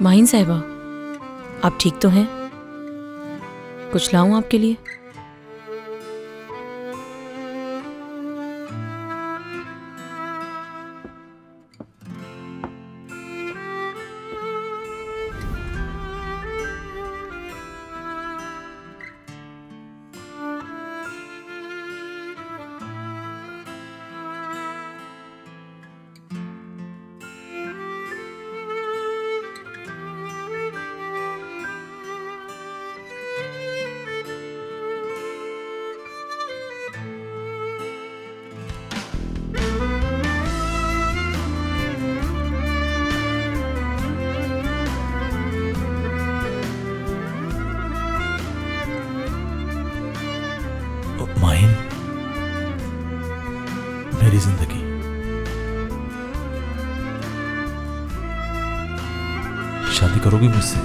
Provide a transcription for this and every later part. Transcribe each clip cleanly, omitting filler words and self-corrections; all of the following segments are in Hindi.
माहिन साहिबा, आप ठीक तो हैं? कुछ लाऊं आपके लिए? माहिन, मेरी जिंदगी, शादी करोगी मुझसे?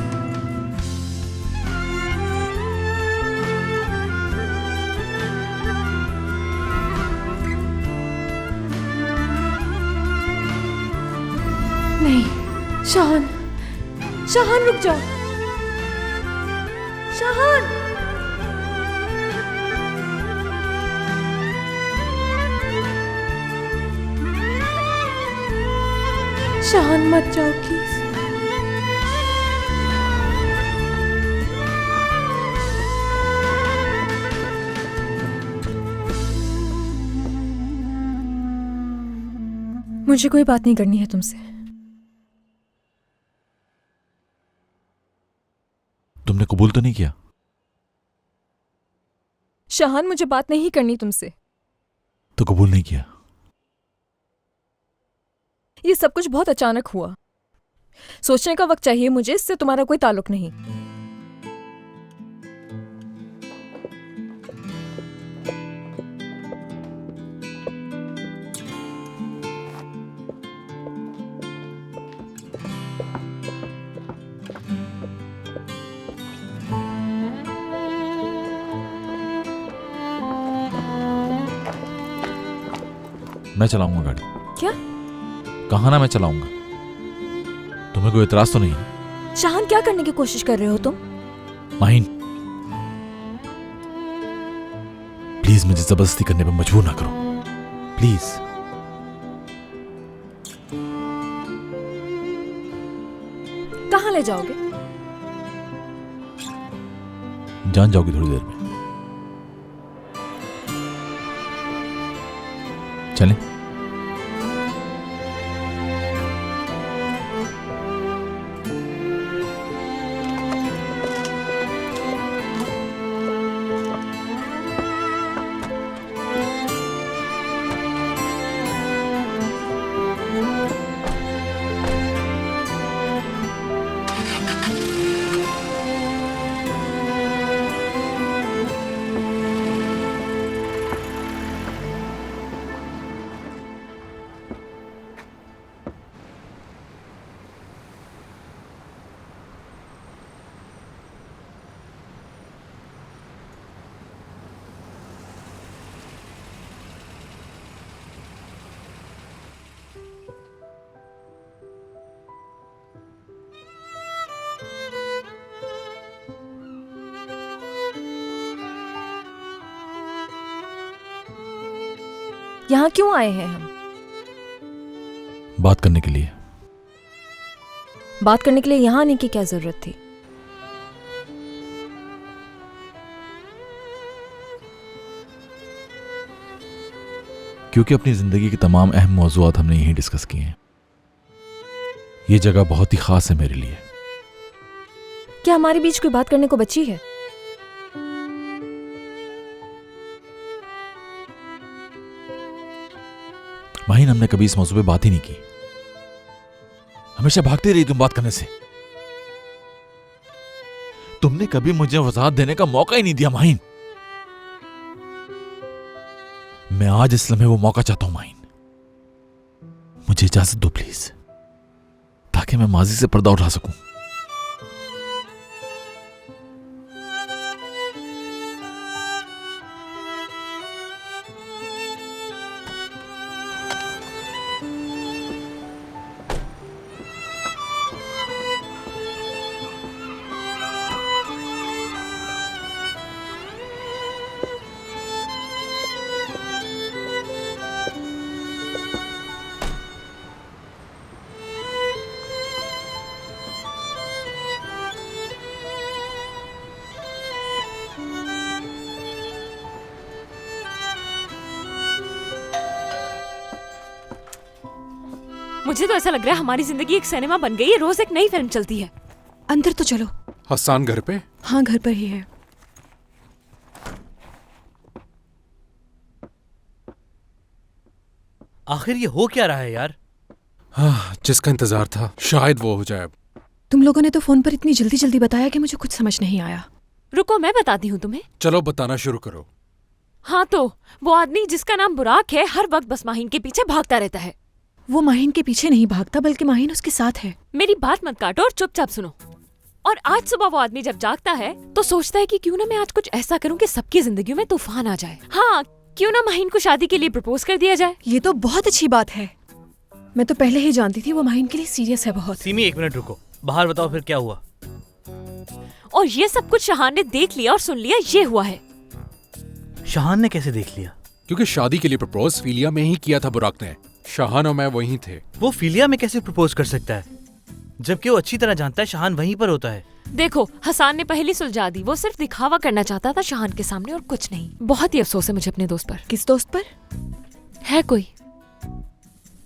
नहीं, शाहान, शाहान रुक जाओ। शाहान, शाहान मत जाओ प्लीज। मुझे कोई बात नहीं करनी है तुमसे। तुमने कबूल तो नहीं किया? शाहान, मुझे बात नहीं करनी तुमसे। तो कबूल नहीं किया? ये सब कुछ बहुत अचानक हुआ। सोचने का वक्त चाहिए मुझे, इससे तुम्हारा कोई ताल्लुक नहीं। मैं चलाऊंगा गाड़ी। क्या? कहा ना मैं चलाऊंगा। तुम्हें कोई एतराज तो नहीं है? शाहान, क्या करने की कोशिश कर रहे हो तुम? माहिन, प्लीज मुझे जबरदस्ती करने पर मजबूर ना करो, प्लीज। कहाँ ले जाओगे? जान जाओगी थोड़ी देर में। चलें? यहाँ क्यों आए हैं हम? बात करने के लिए। बात करने के लिए यहाँ आने की क्या जरूरत थी? क्योंकि अपनी जिंदगी के तमाम अहम मौज़ूआत हमने यहीं डिस्कस किए हैं। ये जगह बहुत ही खास है मेरे लिए। क्या हमारे बीच कोई बात करने को बची है? माहिन, हमने कभी इस मौजू पे बात ही नहीं की। हमेशा भागती रही तुम बात करने से। तुमने कभी मुझे वजाहत देने का मौका ही नहीं दिया माहिन। मैं आज इस लम्हे वो मौका चाहता हूं माहिन। मुझे इजाजत दो प्लीज, ताकि मैं माजी से पर्दा उठा सकूं। मुझे तो ऐसा लग रहा है हमारी जिंदगी एक सिनेमा बन गई है, रोज एक नई फिल्म चलती है। अंदर तो चलो। हसन घर पे? हाँ, घर पर ही है। आखिर ये हो क्या रहा है यार? हाँ, जिसका इंतजार था शायद वो हो जाए अब। तुम लोगों ने तो फोन पर इतनी जल्दी जल्दी बताया कि मुझे कुछ समझ नहीं आया। रुको मैं बताती हूँ तुम्हें। चलो बताना शुरू करो। हाँ तो वो आदमी जिसका नाम बुराक है हर वक्त बस माहिन के पीछे भागता रहता है। वो माहिन के पीछे नहीं भागता, बल्कि माहिन उसके साथ है। मेरी बात मत काटो और चुपचाप सुनो। और आज सुबह वो आदमी जब जागता है तो सोचता है कि क्यों ना मैं आज कुछ ऐसा करूं कि सबकी जिंदगी में तूफान आ जाए। हाँ, क्यों ना माहिन को शादी के लिए प्रपोज कर दिया जाए। ये तो बहुत अच्छी बात है। मैं तो पहले ही जानती थी वो माहिन के लिए सीरियस है बहुत। सीमी, 1 मिनट रुको, बाहर बताओ फिर क्या हुआ। और ये सब कुछ शहान ने देख लिया और सुन लिया, ये हुआ है। शहान ने कैसे देख लिया? क्योंकि शादी के लिए प्रपोज फिलिया में ही किया था बुराक ने। शाहान और मैं वहीं थे। वो फिलिया में कैसे प्रपोज कर सकता है, जबकि वो अच्छी तरह जानता है शहान वहीं पर होता है। देखो, हसान ने पहली सुलझा दी। वो सिर्फ दिखावा करना चाहता था शहान के सामने और कुछ नहीं। बहुत ही अफसोस है मुझे अपने दोस्त पर। किस दोस्त पर? है कोई?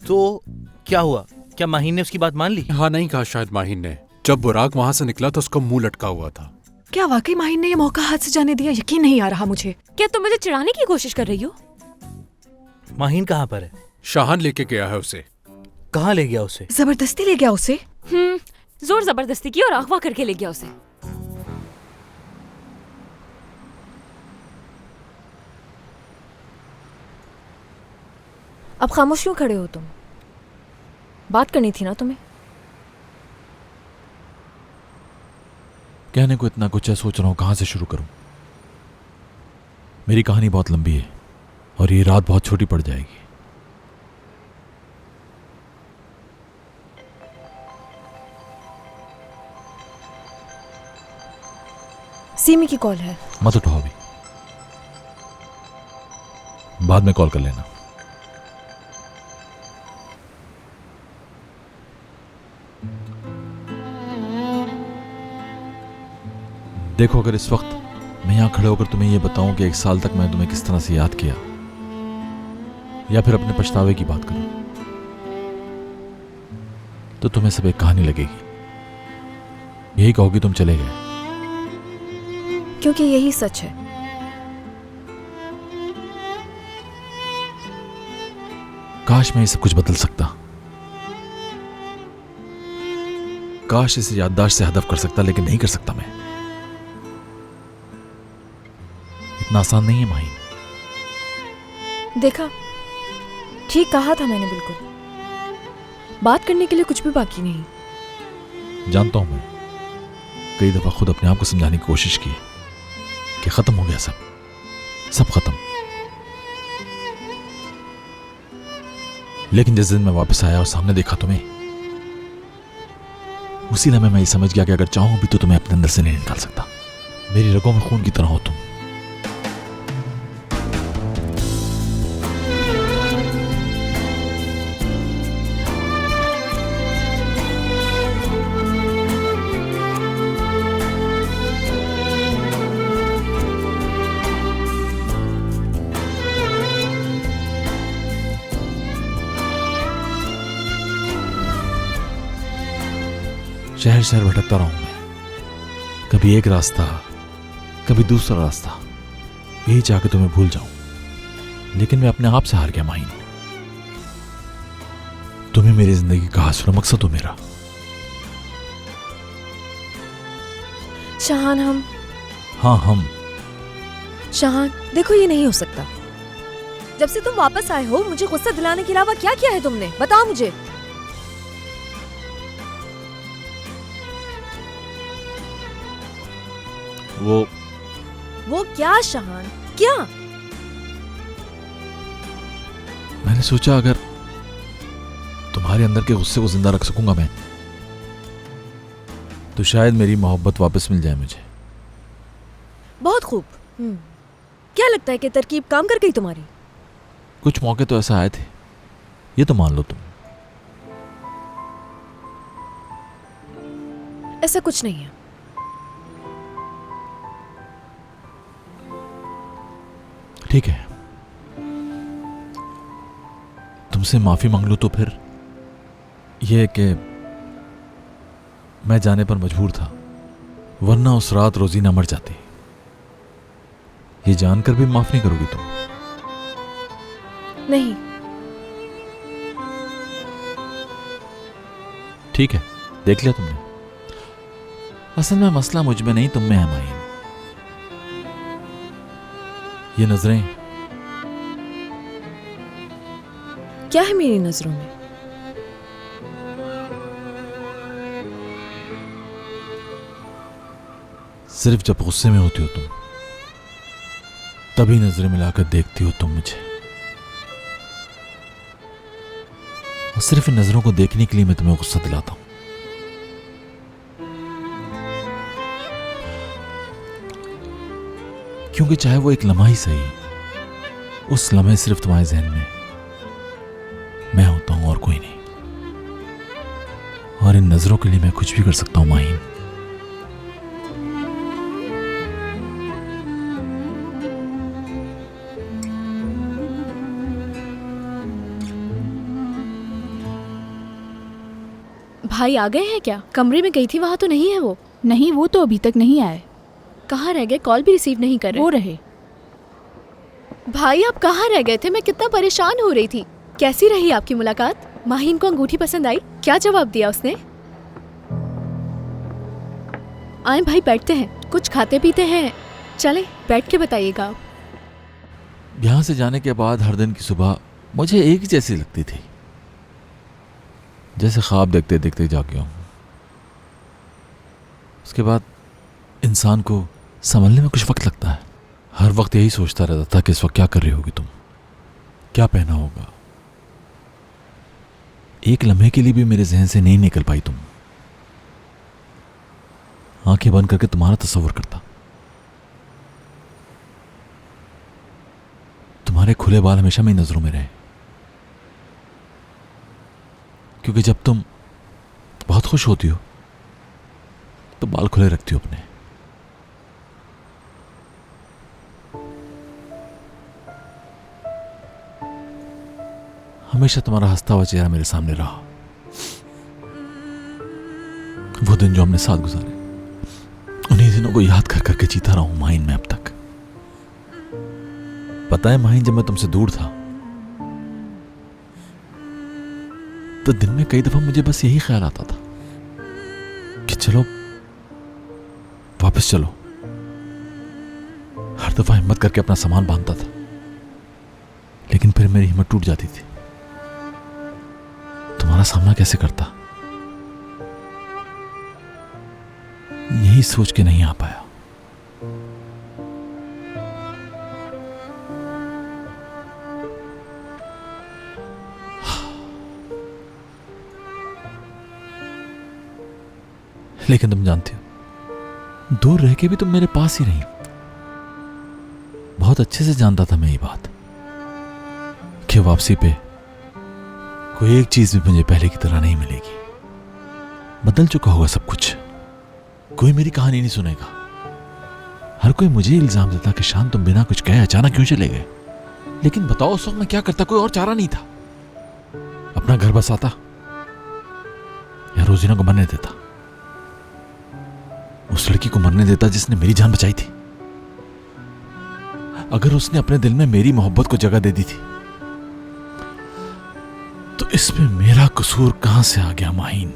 तो क्या हुआ? क्या माहिन ने उसकी बात मान ली? हाँ, नहीं कहा शायद माहिन ने। जब बुराक वहाँ से निकला तो उसका मुंह लटका हुआ था। क्या वाकई माहिन ने ये मौका हाथ से जाने दिया? यकीन नहीं आ रहा मुझे। क्या तुम मुझे चिढ़ाने की कोशिश कर रही हो? माहिन कहाँ पर है? शाहान लेके गया है उसे। कहाँ ले गया उसे? जबरदस्ती ले गया उसे। जोर जबरदस्ती की और अगवा करके ले गया उसे। अब खामोश क्यों खड़े हो तुम? बात करनी थी ना तुम्हें। कहने को इतना कुछ है, सोच रहा हूं कहां से शुरू करूं। मेरी कहानी बहुत लंबी है और ये रात बहुत छोटी पड़ जाएगी। सीमी की कॉल है। मत उठाओ अभी, बाद में कॉल कर लेना। देखो, अगर इस वक्त मैं यहां खड़े होकर तुम्हें यह बताऊं कि 1 साल तक मैं तुम्हें किस तरह से याद किया, या फिर अपने पछतावे की बात करूं, तो तुम्हें सब एक कहानी लगेगी। यही कहोगी तुम चले गए, क्योंकि यही सच है। काश मैं ये सब कुछ बदल सकता। काश इसे याददाश्त से हदफ कर सकता, लेकिन नहीं कर सकता। मैं इतना आसान नहीं है माहिन। देखा, ठीक कहा था मैंने। बिल्कुल बात करने के लिए कुछ भी बाकी नहीं। जानता हूं, मैं कई दफा खुद अपने आप को समझाने की कोशिश की कि खत्म हो गया, सब खत्म। लेकिन जिस दिन मैं वापस आया और सामने देखा तुम्हें, उसी लम्हे मैं ये समझ गया कि अगर चाहूं भी तो तुम्हें अपने अंदर से नहीं निकाल सकता। मेरी रगों में खून की तरह हो तुम। शहर शहर भटकता रहा हूं मैं, कभी एक रास्ता, कभी दूसरा रास्ता, यही चाह के तुम्हें भूल जाऊं। लेकिन मैं अपने आप से हार गया माहिन। तुम्हें मेरी जिंदगी का आसरा मकसद हो मेरा। शहान, हम शहान देखो, ये नहीं हो सकता। जब से तुम वापस आए हो, मुझे गुस्सा दिलाने के अलावा क्या किया है तुमने? बताओ मुझे। वो क्या शहान, क्या? मैंने सोचा अगर तुम्हारे अंदर के गुस्से को जिंदा रख सकूंगा मैं, तो शायद मेरी मोहब्बत वापस मिल जाए मुझे। बहुत खूब। क्या लगता है कि तरकीब काम कर गई तुम्हारी? कुछ मौके तो ऐसा आए थे, ये तो मान लो तुम। ऐसा कुछ नहीं है। ठीक है, तुमसे माफी मांग लो तो फिर यह कि मैं जाने पर मजबूर था, वरना उस रात रोजीना मर जाती। ये जानकर भी माफ नहीं करोगी तुम? नहीं, ठीक है, देख लिया तुमने। असल में मसला मुझ में नहीं, तुम में है माहिन। ये नजरें क्या है मेरी नजरों में? सिर्फ जब गुस्से में होती हो तुम, तभी नजरें मिलाकर देखती हो तुम मुझे। और सिर्फ इन नजरों को देखने के लिए मैं तुम्हें गुस्सा दिलाता हूं। क्योंकि चाहे वो एक लम्हा ही सही, उस लम्हे सिर्फ तुम्हारे जहन में मैं होता हूं और कोई नहीं। और इन नजरों के लिए मैं कुछ भी कर सकता हूं माहिन। भाई आ गए हैं क्या? कमरे में गई थी, वहां तो नहीं है वो। नहीं, वो तो अभी तक नहीं आए। कहाँ रह गए? कॉल भी रिसीव नहीं कर रहे। वो रहे। भाई आप कहाँ रह गए थे? मैं कितना परेशान हो रही थी। कैसी रही आपकी मुलाकात? माहिन को अंगूठी पसंद आई? क्या जवाब दिया उसने? आए भाई, बैठते हैं, कुछ खाते पीते हैं। चले, बैठ के बताइएगा आप। यहां से जाने के बाद हर दिन की सुबह मुझे एक ही जैसी लगती थी, जैसे ख्वाब देखते देखते जाग गया हूं। उसके बाद इंसान को संभलने में कुछ वक्त लगता है। हर वक्त यही सोचता रहता था कि इस वक्त क्या कर रही होगी तुम, क्या पहना होगा। एक लम्हे के लिए भी मेरे जहन से नहीं निकल पाई तुम। आंखें बंद करके तुम्हारा तस्वर करता। तुम्हारे खुले बाल हमेशा मेरी नजरों में रहे, क्योंकि जब तुम बहुत खुश होती हो तो बाल खुले रखती हो अपने। हमेशा तुम्हारा हंसता हुआ चेहरा मेरे सामने रहा। वो दिन जो हमने साथ गुजारे, उन्हीं दिनों को याद कर करके जीता रहा हूं माहिन मैं अब तक। पता है माहिन, जब मैं तुमसे दूर था तो दिन में कई दफा मुझे बस यही ख्याल आता था कि चलो वापस चलो। हर दफा हिम्मत करके अपना सामान बांधता था, लेकिन फिर मेरी हिम्मत टूट जाती थी। तुम्हारा सामना कैसे करता, यही सोच के नहीं आ पाया। लेकिन तुम जानती हो, दूर रह के भी तुम मेरे पास ही रही। बहुत अच्छे से जानता था मैं ये बात कि वापसी पे कोई एक चीज भी मुझे पहले की तरह नहीं मिलेगी। बदल चुका होगा सब कुछ। कोई मेरी कहानी नहीं सुनेगा। हर कोई मुझे इल्जाम देता कि शान, तुम बिना कुछ कहे अचानक क्यों चले गए। लेकिन बताओ उस वक्त मैं क्या करता? कोई और चारा नहीं था। अपना घर बसाता या रोजीना को मरने देता? उस लड़की को मरने देता जिसने मेरी जान बचाई थी। अगर उसने अपने दिल में मेरी मोहब्बत को जगह दे दी थी तो इसमें मेरा कसूर कहां से आ गया माहिन?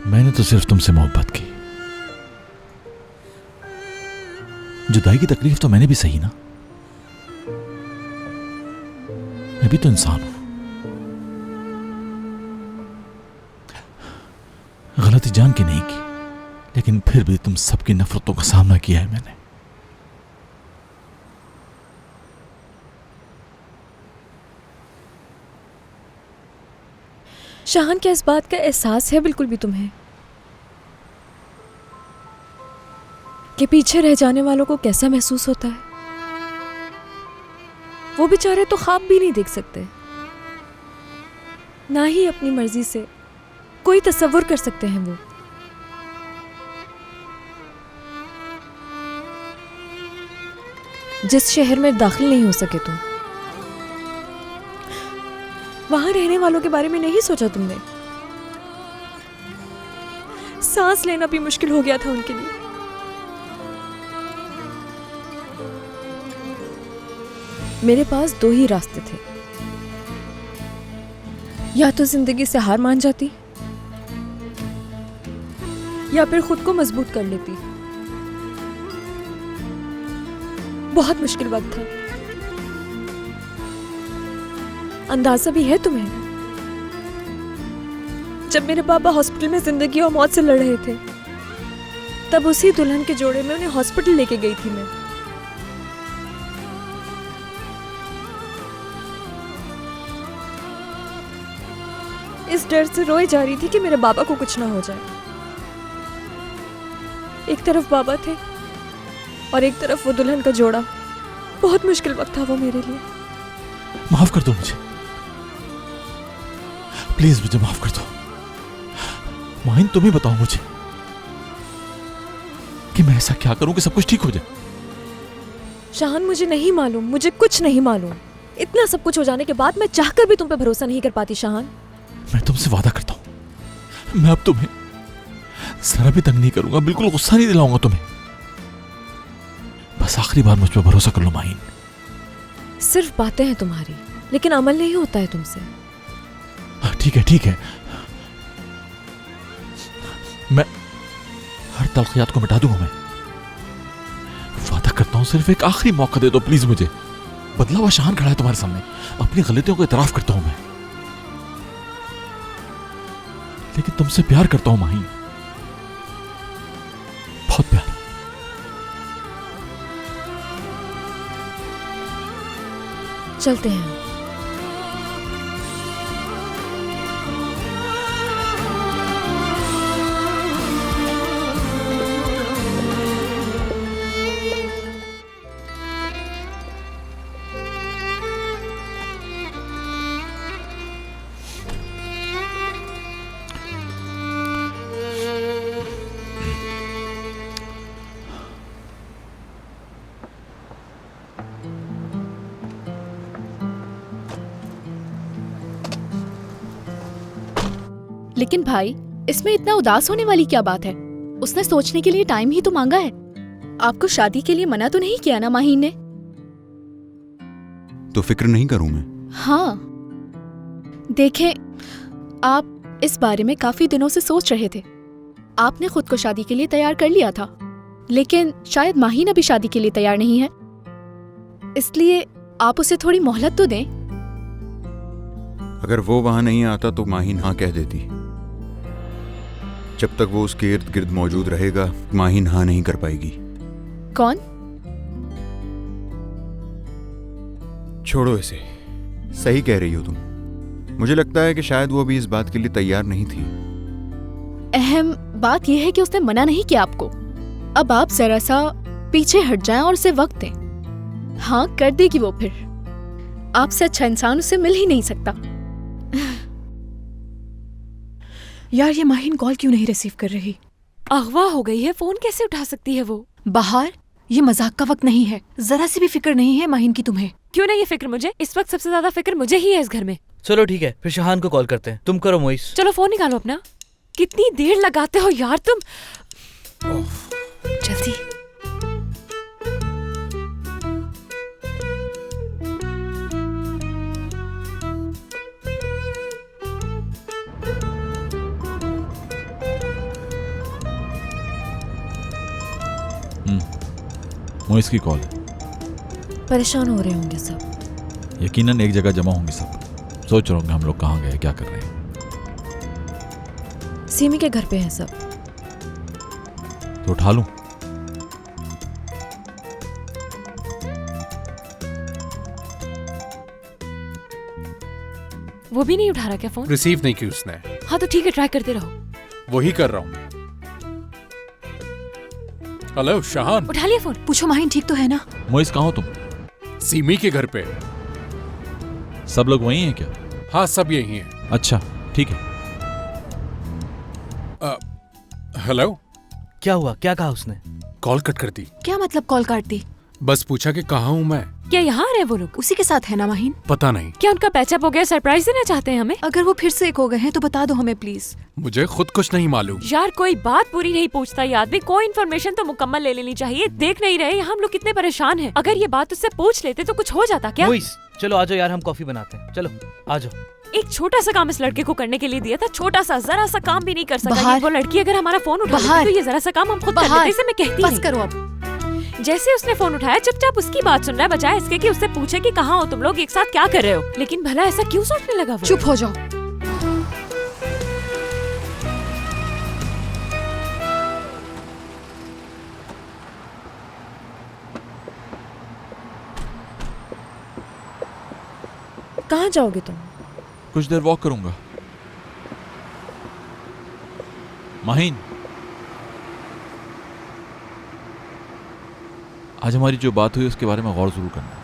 मैंने तो सिर्फ तुमसे मोहब्बत की। जुदाई की तकलीफ तो मैंने भी सही ना। मैं भी तो इंसान हूं। गलती जान के नहीं की, लेकिन फिर भी तुम सबकी नफरतों का सामना किया है मैंने। शाहान, क्या इस बात का एहसास है बिल्कुल भी तुम्हें कि पीछे रह जाने वालों को कैसा महसूस होता है? वो बेचारे तो ख्वाब भी नहीं देख सकते, ना ही अपनी मर्जी से कोई तसव्वुर कर सकते हैं। वो जिस शहर में दाखिल नहीं हो सके तुम, वहां रहने वालों के बारे में नहीं सोचा तुमने? सांस लेना भी मुश्किल हो गया था उनके लिए। मेरे पास दो ही रास्ते थे, या तो जिंदगी से हार मान जाती या फिर खुद को मजबूत कर लेती। बहुत मुश्किल वक्त था। अंदाजा भी है तुम्हें, जब मेरे पापा हॉस्पिटल में जिंदगी और मौत से लड़ रहे थे, तब उसी दुल्हन के जोड़े में उन्हें हॉस्पिटल लेके गई थी मैं। इस डर से रोई जा रही थी कि मेरे बाबा को कुछ ना हो जाए। एक तरफ बाबा थे और एक तरफ वो दुल्हन का जोड़ा। बहुत मुश्किल वक्त था वो मेरे लिए। माफ कर दो मुझे, प्लीज मुझे माफ कर दो। माहिन तुम ही बताओ मुझे कि मैं ऐसा क्या करूं कि सब कुछ ठीक हो जाए। शाहान, मुझे नहीं मालूम, मुझे कुछ नहीं मालूम। इतना सब कुछ हो जाने के बाद मैं चाहकर भी तुम पे भरोसा नहीं कर पाती शाहान। मैं तुमसे वादा करता हूं, मैं अब तुम्हें जरा भी तंग नहीं करूंगा, बिल्कुल गुस्सा नहीं दिलाऊंगा तुम्हें। बस आखिरी बार मुझ पर भरोसा कर लो माहिन। सिर्फ बातें हैं तुम्हारी, लेकिन अमल नहीं होता है तुमसे। ठीक है ठीक है, मैं हर तलखियात को मिटा दूंगा। मैं वादा करता हूं, सिर्फ एक आखिरी मौका दे दो प्लीज मुझे। बदला हुआ शाहान खड़ा है तुम्हारे सामने, अपनी गलतियों को इतराफ करता हूं मैं, लेकिन तुमसे प्यार करता हूं माही, बहुत प्यार। चलते हैं। लेकिन भाई, इसमें इतना उदास होने वाली क्या बात है? उसने सोचने के लिए टाइम ही तो मांगा है। आपको शादी के लिए मना तो नहीं किया ना माहीन ने? तो फिक्र नहीं करूं मैं? हाँ, देखें, आप इस बारे में काफी दिनों से सोच रहे थे। आपने खुद को शादी के लिए तैयार कर लिया था, लेकिन शायद माहीन अभी शादी के लिए तैयार नहीं है, इसलिए आप उसे थोड़ी मोहलत तो दें। अगर वो वहां नहीं आता तो माहीन हाँ कह देती। जब तक वो उसके इर्द गिर्द मौजूद रहेगा, माहीन हाँ नहीं कर पाएगी। कौन? छोड़ो इसे, सही कह रही हो तुम। मुझे लगता है कि शायद वो अभी इस बात के लिए तैयार नहीं थी। अहम बात यह है कि उसने मना नहीं किया आपको। अब आप जरा सा पीछे हट जाएं और उसे वक्त दें। हाँ कर देगी वो फिर। आपसे अच्छा इंसान उससे मिल ही नहीं सकता। यार, ये माहिन कॉल क्यों नहीं रिसीव कर रही? अगवा हो गई है, फोन कैसे उठा सकती है वो? बाहर, ये मजाक का वक्त नहीं है। जरा सी भी फिक्र नहीं है माहिन की तुम्हें? क्यों नहीं ये फिक्र मुझे? इस वक्त सबसे ज्यादा फिक्र मुझे ही है इस घर में। चलो ठीक है, फिर शाहान को कॉल करते हैं। तुम करो मोइस। चलो फोन निकालो अपना। कितनी देर लगाते हो यार तुम। जल्दी। मोइस की कॉल। परेशान हो रहे होंगे सब। यकीनन एक जगह जमा होंगे सब। सोच रहे होंगे हम लोग कहाँ गए, क्या कर रहे हैं। सीमी के घर पे हैं सब। तो उठा लूं? वो भी नहीं उठा रहा क्या फोन? रिसीव नहीं की उसने। हाँ तो ठीक है, ट्राई करते रहो। वही कर रहा हूँ। हेलो शाहान। उठा लिया फोन? पूछो माहिन ठीक तो है ना? मोइस कहाँ हो तुम? सीमी के घर पे। सब लोग वहीं हैं क्या? हाँ सब यही हैं। अच्छा ठीक है। हेलो। क्या हुआ? क्या कहा उसने? कॉल कट कर दी। क्या मतलब कॉल काट दी? बस पूछा कि कहाँ हूँ मैं, क्या यहाँ आ रहे हैं वो लोग? उसी के साथ है ना माहिन? पता नहीं, क्या उनका पैचअप हो गया? सरप्राइज देना चाहते हैं हमें? अगर वो फिर से एक हो गए हैं तो बता दो हमें प्लीज। मुझे खुद कुछ नहीं मालूम। यार कोई बात पूरी नहीं पूछता ये आदमी, कोई इन्फॉर्मेशन तो मुकम्मल ले लेनी चाहिए। देख नहीं रहे हम लोग कितने परेशान हैं। अगर ये बात उससे पूछ लेते तो कुछ हो जाता क्या? मोइस, चलो आ जाओ यार, हम कॉफी बनाते हैं। चलो आ जाओ। एक छोटा सा काम इस लड़के को करने के लिए दिया था, छोटा सा जरा सा काम भी नहीं कर सका। बाहर। ये वो लड़की अगर हमारा फोन उठा लेती बाहर। तो ये जरा सा काम हम खुद कर बाहर। लेते। इसे मैं कहती बस नहीं। करो अब। जैसे उसने फोन उठाया चुपचाप उसकी बात सुन रहा है, बजाय इसके कि उससे पूछे कि कहाँ हो तुम लोग, एक साथ क्या कर रहे हो। लेकिन भला ऐसा क्यों सोचने लगा वो? चुप हो जाओ। कहाँ जाओगे तुम? कुछ देर वॉक करूंगा। माहिन, आज हमारी जो बात हुई उसके बारे में गौर जरूर करना।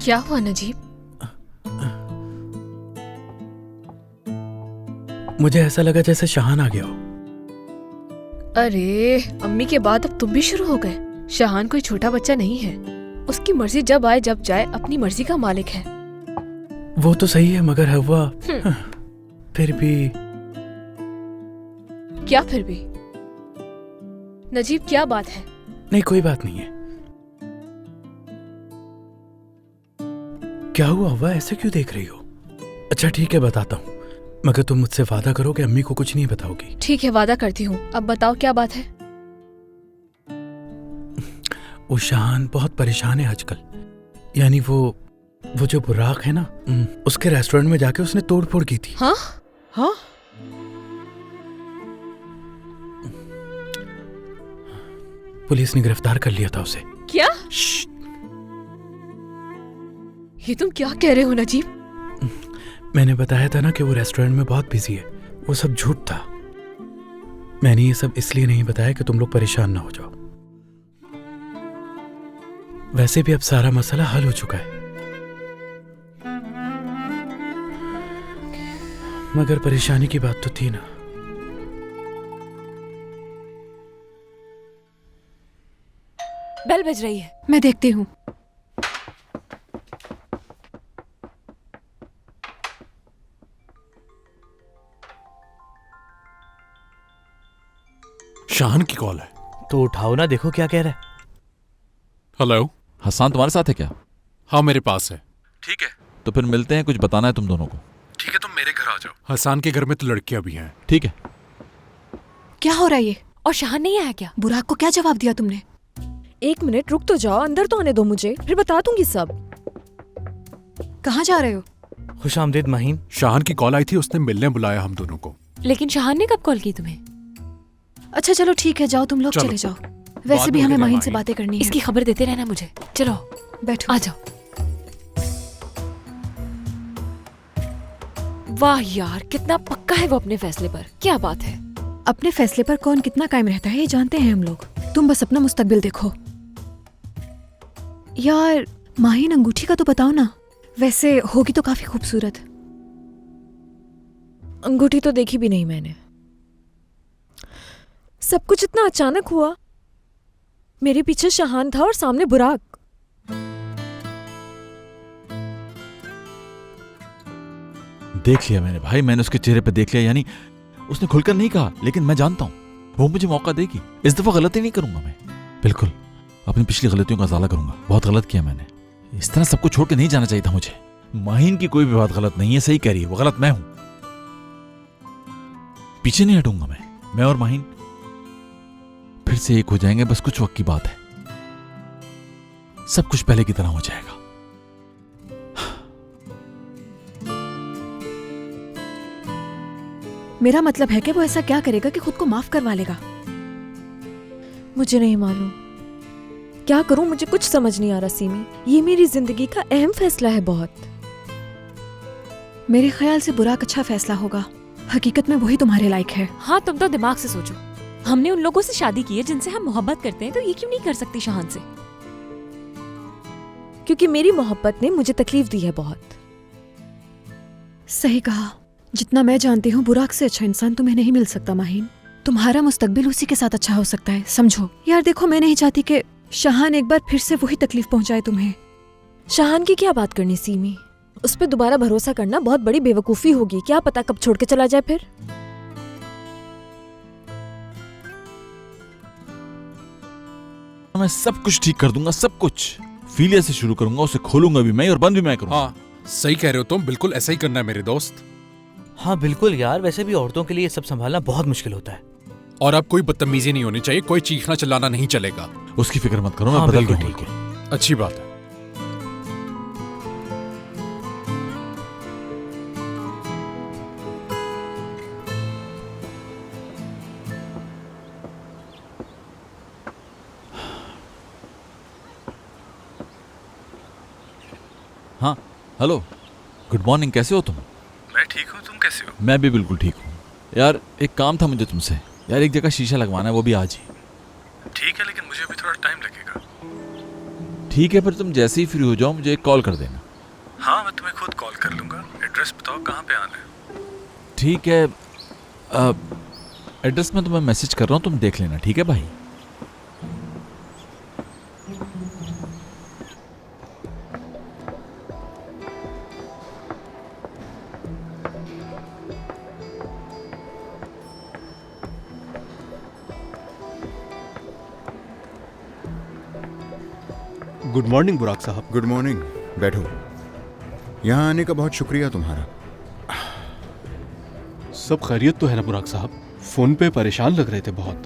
क्या हुआ नजीब? मुझे ऐसा लगा जैसे शाहान आ गया हो। अरे अम्मी के बाद अब तुम भी शुरू हो गए। शाहान कोई छोटा बच्चा नहीं है, उसकी मर्जी जब आए जब जाए, अपनी मर्जी का मालिक है। वो तो सही है मगर हवा फिर भी। क्या फिर भी? नजीब क्या बात है? नहीं कोई बात नहीं है। क्या हुआ हवा, ऐसे क्यों देख रही हो? अच्छा ठीक है बताता हूँ, मगर तुम मुझसे वादा करो कि अम्मी को कुछ नहीं बताओगी। ठीक है वादा करती हूँ। अब बताओ क्या बात है? वो शाहान बहुत परेशान है आजकल। यानी वो जो बुराक है ना, उसके रेस्टोरेंट में जाके उसने तोड़ फोड़ की थी। हाँ हाँ। पुलिस ने गिरफ्तार कर लिया था उसे। क्या? ये तुम क्या कह रहे हो नजीब? मैंने बताया था ना कि वो रेस्टोरेंट में बहुत बिजी है। वो सब झूठ था। मैंने ये सब इसलिए नहीं बताया कि तुम लोग परेशान ना हो जाओ। वैसे भी अब सारा मसला हल हो चुका है, मगर परेशानी की बात तो थी ना। बेल बज रही है, मैं देखती हूँ। शाहान की कॉल है। तो उठाओ ना, देखो क्या कह रहा है। हेलो, हसन तुम्हारे साथ है क्या? हाँ मेरे पास है। ठीक है तो फिर मिलते हैं, कुछ बताना है तुम दोनों को। ठीक है, तुम मेरे घर आ जाओ। हसन के घर में तो लड़कियां भी हैं। ठीक है। क्या हो रहा है ये? और शाहान नहीं आया क्या? बुराक को क्या जवाब दिया तुमने? एक मिनट रुक तो जाओ, अंदर तो आने दो मुझे, फिर बता दूंगी सब। कहाँ जा रहे हो? खुशामदीद माहिन। शाहान की कॉल आई थी, उसने मिलने बुलाया हम दोनों को। लेकिन शाहान ने कब कॉल की तुम्हें? अच्छा चलो ठीक है, जाओ तुम लोग, चलो। चले जाओ। वैसे भी हमें बोलेगा माहिन से माहिन। बातें करनी है। इसकी खबर देते रहना मुझे। चलो बैठो। आ जाओ। वाह यार कितना पक्का है वो अपने फैसले पर। क्या बात है। अपने फैसले पर कौन कितना कायम रहता है ये जानते हैं हम लोग। तुम बस अपना मुस्तकबिल देखो। यार माहिन अंगूठी का तो बताओ ना, वैसे होगी तो काफी खूबसूरत। अंगूठी तो देखी भी नहीं मैंने। सब कुछ इतना अचानक हुआ। मेरे पीछे शाहान था और सामने बुराक। देख लिया मैंने भाई, मैंने उसके चेहरे पे देख लिया। यानी उसने खुलकर नहीं कहा, लेकिन मैं जानता हूं वो मुझे मौका देगी। इस दफा गलती नहीं करूंगा मैं, बिल्कुल अपनी पिछली गलतियों का इजाला करूंगा। बहुत गलत किया मैंने, इस तरह सबको छोड़ के नहीं जाना चाहिए था मुझे। माहिन की कोई भी बात गलत नहीं है, सही कह रही है वो, गलत मैं हूं। पीछे नहीं हटूंगा मैं और माहिन फिर से एक हो जाएंगे, बस कुछ वक्त की बात है। सब कुछ पहले की तरह हो जाएगा। मेरा मतलब है कि वो ऐसा क्या करेगा कि खुद को माफ करवा लेगा। मुझे नहीं मालूम क्या करूं, मुझे कुछ समझ नहीं आ रहा सीमी। ये मेरी जिंदगी का अहम फैसला है बहुत। मेरे ख्याल से बुराक अच्छा फैसला होगा। हकीकत में वही तुम्हारे लायक है। हाँ, तुम तो दिमाग से सोचो। हमने उन लोगों से शादी की है जिनसे हम मोहब्बत करते हैं, तो ये क्यों नहीं कर सकती शाहान से? क्योंकि मेरी मोहब्बत ने मुझे तकलीफ दी है बहुत। सही कहा। जितना मैं जानती हूँ बुराक से अच्छा इंसान तुम्हें नहीं मिल सकता माहीन। तुम्हारा मुस्तकबिल उसी के साथ अच्छा हो सकता है, समझो। यार देखो, मैं नहीं चाहती कि शाहान एक बार फिर से वही तकलीफ पहुंचाए तुम्हें। शाहान की क्या बात करनी सीमी, उस पर दोबारा भरोसा करना बहुत बड़ी बेवकूफी होगी। क्या पता कब छोड़ के चला जाए फिर। मैं सब कुछ ठीक कर दूंगा, सब कुछ। फीलिया से शुरू करूंगा, उसे खोलूंगा भी मैं और बंद भी मैं करूंगा। हाँ, सही कह रहे हो तुम, बिल्कुल ऐसा ही करना है मेरे दोस्त। हाँ बिल्कुल यार, वैसे भी औरतों के लिए ये सब संभालना बहुत मुश्किल होता है। और अब कोई बदतमीजी नहीं होनी चाहिए, कोई चीखना चिल्लाना नहीं चलेगा। उसकी फिक्र मत करो, मैं हाँ, बदल बिल्कुल दूंगा। ठीक है। अच्छी बात है। हाँ हेलो, गुड मॉर्निंग। कैसे हो तुम? मैं ठीक हूँ, तुम कैसे हो? मैं भी बिल्कुल ठीक हूँ। यार एक काम था मुझे तुमसे। यार एक जगह शीशा लगवाना है, वो भी आज ही। ठीक है, लेकिन मुझे अभी थोड़ा टाइम लगेगा। ठीक है, फिर तुम जैसे ही फ्री हो जाओ मुझे एक कॉल कर देना। हाँ, मैं तुम्हें खुद कॉल कर लूंगा। एड्रेस बताओ कहाँ पे आना है। ठीक है, एड्रेस मैं तुम्हें मैसेज कर रहा हूँ, तुम देख लेना। ठीक है भाई? गुड मॉर्निंग बुराक साहब। गुड मॉर्निंग, बैठो। यहाँ आने का बहुत शुक्रिया तुम्हारा। सब खैरियत तो है ना बुराक साहब? फोन पे परेशान लग रहे थे बहुत।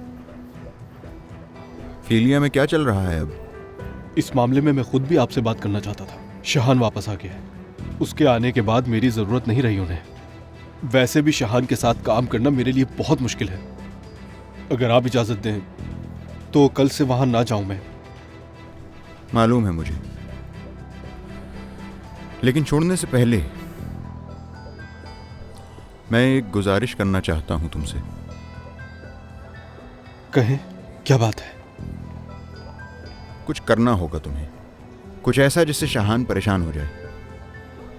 फीलिया में क्या चल रहा है अब? इस मामले में मैं खुद भी आपसे बात करना चाहता था। शाहान वापस आ गया है। उसके आने के बाद मेरी जरूरत नहीं रही उन्हें। वैसे भी शाहान के साथ काम करना मेरे लिए बहुत मुश्किल है। अगर आप इजाजत दें तो कल से वहां ना जाऊं मैं। मालूम है मुझे, लेकिन छोड़ने से पहले मैं एक गुजारिश करना चाहता हूं तुमसे। कहें, क्या बात है? कुछ करना होगा तुम्हें, कुछ ऐसा जिससे शाहान परेशान हो जाए।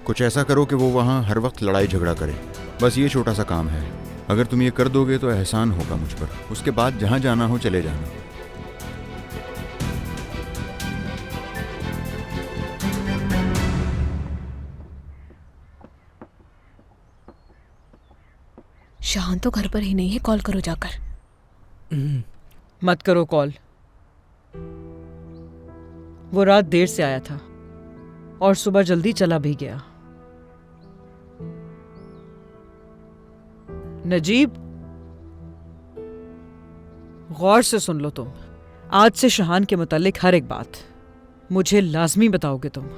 कुछ ऐसा करो कि वो वहां हर वक्त लड़ाई झगड़ा करे। बस ये छोटा सा काम है। अगर तुम ये कर दोगे तो एहसान होगा मुझ पर। उसके बाद जहां जाना हो चले जाना। शाहान तो घर पर ही नहीं है, कॉल करो जाकर। मत करो कॉल। वो रात देर से आया था और सुबह जल्दी चला भी गया। नजीब, गौर से सुन लो तुम। आज से शाहान के मुतालिक हर एक बात मुझे लाजमी बताओगे तुम।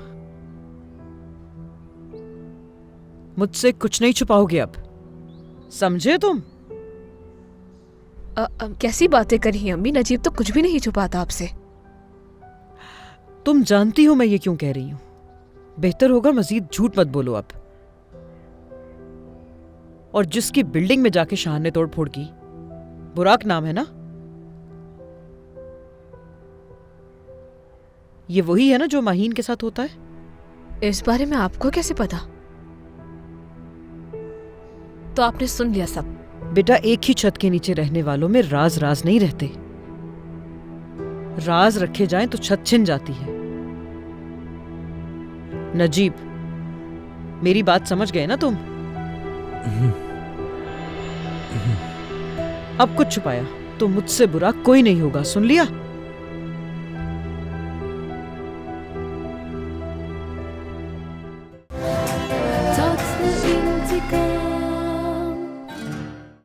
मुझसे कुछ नहीं छुपाओगे अब, समझे तुम? कैसी बातें करी अम्मी? नजीब तो कुछ भी नहीं छुपाता आपसे। तुम जानती हो मैं ये क्यों कह रही हूं। बेहतर होगा मजीद झूठ मत बोलो अब। और जिसकी बिल्डिंग में जाके शाहान ने तोड़ फोड़ की, बुराक नाम है ना? ये वही है ना जो माहीन के साथ होता है? इस बारे में आपको कैसे पता? तो आपने सुन लिया सब? बेटा, एक ही छत के नीचे रहने वालों में राज राज नहीं रहते। राज रखे जाएं तो छत छिन जाती है। नजीब, मेरी बात समझ गए ना तुम? अब कुछ छुपाया तो मुझसे बुरा कोई नहीं होगा, सुन लिया?